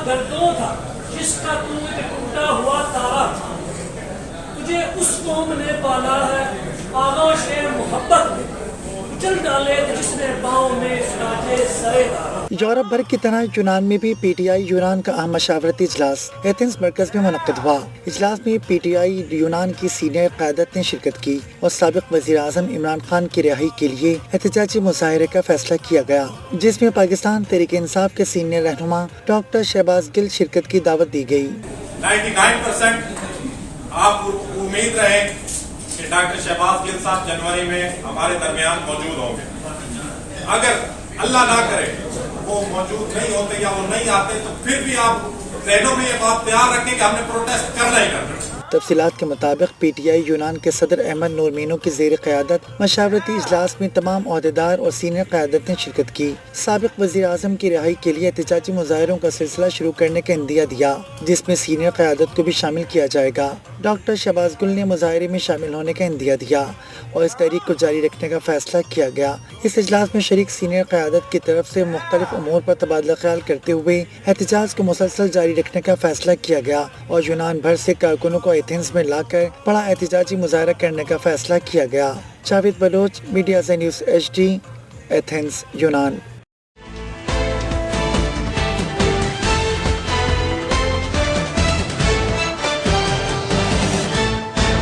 گردوں تھا جس کا تو ایک ٹوٹا ہوا تارا تھا، تجھے اس قوم نے پالا ہے آغوش محبت میں، کچل ڈالے جس نے پاؤں میں سراجے سرے دارا۔ یورپ بھر کی طرح یونان میں بھی پی ٹی آئی یونان کا اہم مشاورتی اجلاس ایتھنز مرکز میں منعقد ہوا۔ اجلاس میں پی ٹی آئی یونان کی سینئر قیادت نے شرکت کی اور سابق وزیر اعظم عمران خان کی رہائی کے لیے احتجاجی مظاہرے کا فیصلہ کیا گیا، جس میں پاکستان تحریک انصاف کے سینئر رہنما ڈاکٹر شہباز گل شرکت کی دعوت دی گئی۔ 99% آپ امید رہیں کہ ڈاکٹر شہباز گل صاحب جنوری میں ہمارے درمیان موجود ہوں گے۔ اگر اللہ نہ کرے وہ موجود نہیں ہوتے یا وہ نہیں آتے تو پھر بھی آپ ذہنوں میں یہ بات تیار رکھیں کہ ہم نے پروٹیسٹ کرنا ہی کرنا۔ تفصیلات کے مطابق پی ٹی آئی یونان کے صدر احمد نور مینو کی زیر قیادت مشاورتی اجلاس میں تمام عہدیدار اور سینئر قیادت نے شرکت کی۔ سابق وزیر اعظم کی رہائی کے لیے احتجاجی مظاہروں کا سلسلہ شروع کرنے کا عندیہ دیا، جس میں سینئر قیادت کو بھی شامل کیا جائے گا۔ ڈاکٹر شہباز گل نے مظاہرے میں شامل ہونے کا عندیہ دیا اور اس تحریک کو جاری رکھنے کا فیصلہ کیا گیا۔ اس اجلاس میں شریک سینئر قیادت کی طرف سے مختلف امور پر تبادلہ خیال کرتے ہوئے احتجاج کو مسلسل جاری رکھنے کا فیصلہ کیا گیا اور یونان بھر سے کارکنوں کو ایتھنز میں لا کر بڑا احتجاجی مظاہرہ کرنے کا فیصلہ کیا گیا۔ جاوید بلوچ، میڈیا زی نیوز HD، ایتھنز، یونان۔